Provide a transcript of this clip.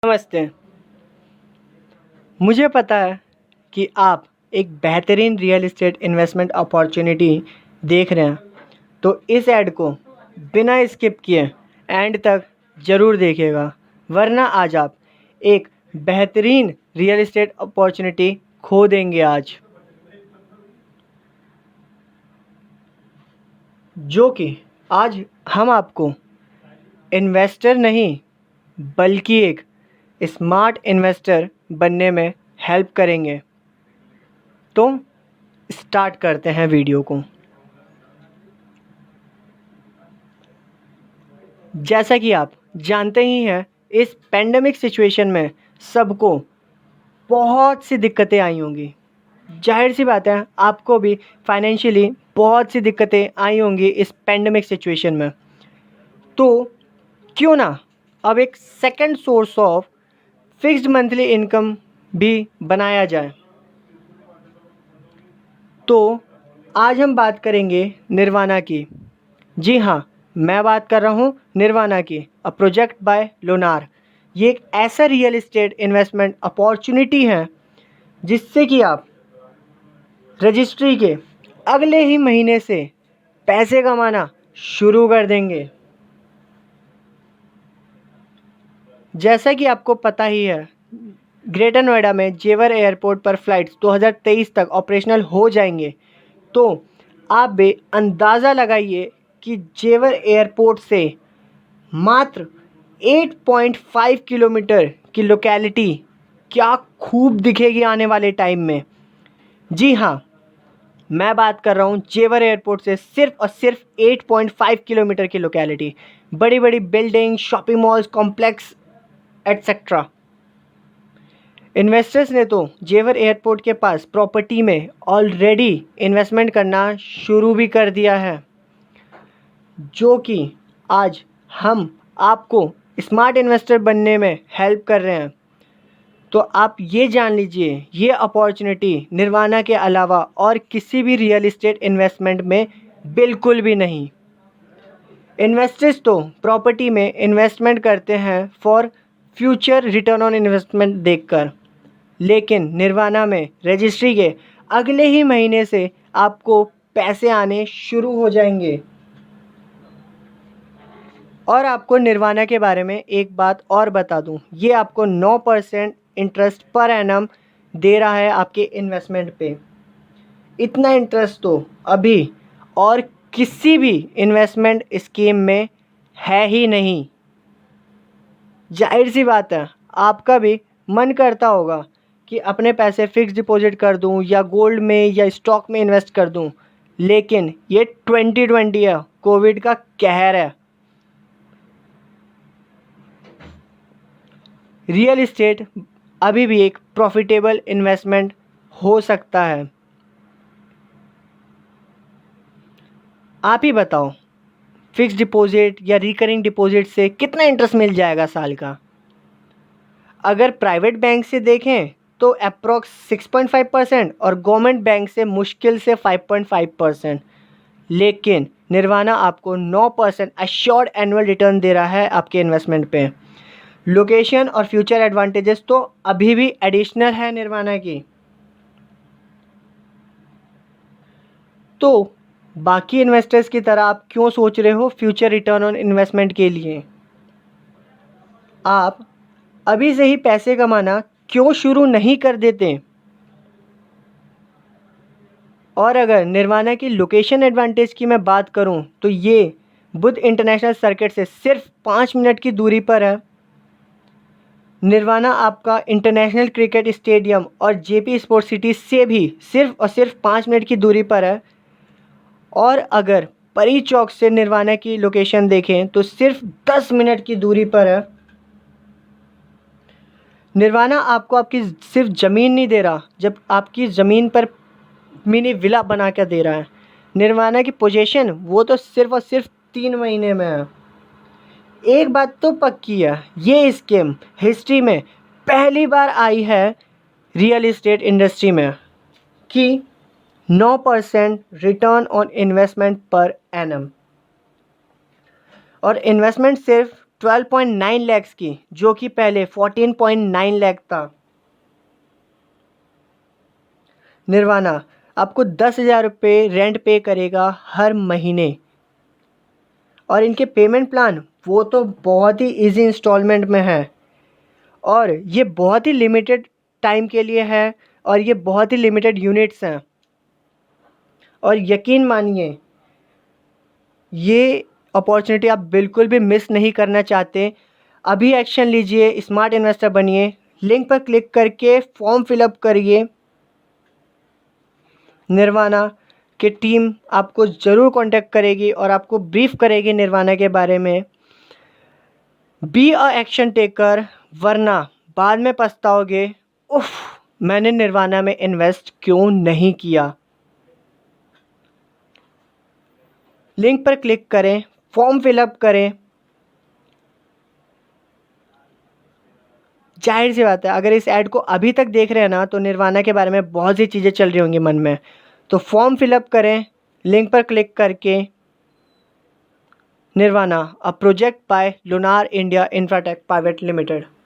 नमस्ते। मुझे पता है कि आप एक बेहतरीन रियल एस्टेट इन्वेस्टमेंट अपॉर्चुनिटी देख रहे हैं, तो इस ऐड को बिना स्किप किए एंड तक ज़रूर देखिएगा, वरना आज आप एक बेहतरीन रियल एस्टेट अपॉर्चुनिटी खो देंगे आज, जो कि आज हम आपको इन्वेस्टर नहीं बल्कि एक स्मार्ट इन्वेस्टर बनने में हेल्प करेंगे। तो स्टार्ट करते हैं वीडियो को। जैसा कि आप जानते ही हैं, इस पेंडेमिक सिचुएशन में सबको बहुत सी दिक्कतें आई होंगी। जाहिर सी बात है, आपको भी फाइनेंशियली बहुत सी दिक्कतें आई होंगी इस पेंडेमिक सिचुएशन में। तो क्यों ना अब एक second source of fixed monthly income भी बनाया जाए। तो आज हम बात करेंगे निर्वाणा की। जी हाँ, मैं बात कर रहा हूँ निर्वाणा की, अ प्रोजेक्ट बाय लुनार। ये एक ऐसा रियल एस्टेट इन्वेस्टमेंट अपॉर्चुनिटी है जिससे कि आप रजिस्ट्री के अगले ही महीने से पैसे कमाना शुरू कर देंगे। जैसा कि आपको पता ही है, ग्रेटर नोएडा में जेवर एयरपोर्ट पर फ़्लाइट्स 2023 तक ऑपरेशनल हो जाएंगे। तो आप भी अंदाज़ा लगाइए कि जेवर एयरपोर्ट से मात्र 8.5 किलोमीटर की लोकेलिटी क्या खूब दिखेगी आने वाले टाइम में। जी हाँ, मैं बात कर रहा हूँ जेवर एयरपोर्ट से सिर्फ और सिर्फ 8.5 किलोमीटर की लोकेलिटी। बड़ी बड़ी building, shopping malls, complex etcetera. Investors ने तो जेवर एयरपोर्ट के पास प्रॉपर्टी में ऑलरेडी इन्वेस्टमेंट करना शुरू भी कर दिया है, जो कि आज हम आपको स्मार्ट इन्वेस्टर बनने में हेल्प कर रहे हैं। तो आप ये जान लीजिए, ये अपॉर्चुनिटी निर्वाणा के अलावा और किसी भी रियल एस्टेट इन्वेस्टमेंट में बिल्कुल भी नहीं। इन्वेस्टर्स तो प्रॉपर्टी में इन्वेस्टमेंट करते हैं for future return on investment देखकर, लेकिन निर्वाणा में रजिस्ट्री के अगले ही महीने से आपको पैसे आने शुरू हो जाएंगे। और आपको निर्वाणा के बारे में एक बात और बता दूं, ये आपको 9% इंटरेस्ट पर एनम दे रहा है आपके इन्वेस्टमेंट पे। इतना इंटरेस्ट तो अभी और किसी भी इन्वेस्टमेंट स्कीम में है ही नहीं। जाहिर सी बात है, आपका भी मन करता होगा कि अपने पैसे फिक्स डिपॉजिट कर दूं या गोल्ड में या स्टॉक में इन्वेस्ट कर दूं, लेकिन ये 2020 है, कोविड का कहर है। रियल एस्टेट अभी भी एक प्रॉफिटेबल इन्वेस्टमेंट हो सकता है। आप ही बताओ, फिक्स डिपॉजिट या रिकरिंग डिपॉजिट से कितना इंटरेस्ट मिल जाएगा साल का? अगर प्राइवेट बैंक से देखें तो अप्रॉक्स 6.5% और गवर्नमेंट बैंक से मुश्किल से 5.5%। लेकिन निर्वाणा आपको 9% एश्योर्ड एनुअल रिटर्न दे रहा है आपके इन्वेस्टमेंट पे। लोकेशन और फ्यूचर एडवांटेजेस तो अभी भी एडिशनल है निर्वाणा की। तो बाकी इन्वेस्टर्स की तरह आप क्यों सोच रहे हो फ्यूचर रिटर्न ऑन इन्वेस्टमेंट के लिए? आप अभी से ही पैसे कमाना क्यों शुरू नहीं कर देते? और अगर निर्वाणा की लोकेशन एडवांटेज की मैं बात करूं, तो ये बुध इंटरनेशनल सर्किट से सिर्फ 5 मिनट की दूरी पर है। निर्वाणा आपका इंटरनेशनल क्रिकेट स्टेडियम और जेपी स्पोर्ट्स सिटी से भी सिर्फ और सिर्फ 5 मिनट की दूरी पर है। और अगर परी चौक से निर्वाणा की लोकेशन देखें तो सिर्फ 10 मिनट की दूरी पर है। निर्वाणा आपको आपकी सिर्फ ज़मीन नहीं दे रहा, जब आपकी ज़मीन पर मिनी विला बना कर दे रहा है। निर्वाणा की पोजीशन वो तो सिर्फ और सिर्फ 3 महीने में है। एक बात तो पक्की है, ये स्कीम हिस्ट्री में पहली बार आई है रियल एस्टेट इंडस्ट्री में कि 9% return on investment per annum. और इन्वेस्टमेंट सिर्फ 12.9 लैक्स की, जो कि पहले 14.9 लाख था। निर्वाणा आपको 10,000 रुपये रेंट पे करेगा हर महीने, और इनके पेमेंट प्लान वो तो बहुत ही इजी इंस्टॉलमेंट में है, और ये बहुत ही लिमिटेड टाइम के लिए है, और ये बहुत ही लिमिटेड यूनिट्स हैं। और यकीन मानिए, ये अपॉर्चुनिटी आप बिल्कुल भी मिस नहीं करना चाहते। अभी एक्शन लीजिए, स्मार्ट इन्वेस्टर बनिए। लिंक पर क्लिक करके फॉर्म फिलअप करिए। निर्वाणा की टीम आपको ज़रूर कांटेक्ट करेगी और आपको ब्रीफ करेगी निर्वाणा के बारे में। बी अ एक्शन टेकर, वरना बाद में पछताओगे, उफ, मैंने निर्वाणा में इन्वेस्ट क्यों नहीं किया। लिंक पर क्लिक करें, फॉर्म फिलअप करें। जाहिर सी बात है, अगर इस ऐड को अभी तक देख रहे हैं ना, तो निर्वाणा के बारे में बहुत सी चीज़ें चल रही होंगी मन में। तो फॉर्म फिलअप करें लिंक पर क्लिक करके। Nirvana, a project by Lunar India Infratech private limited.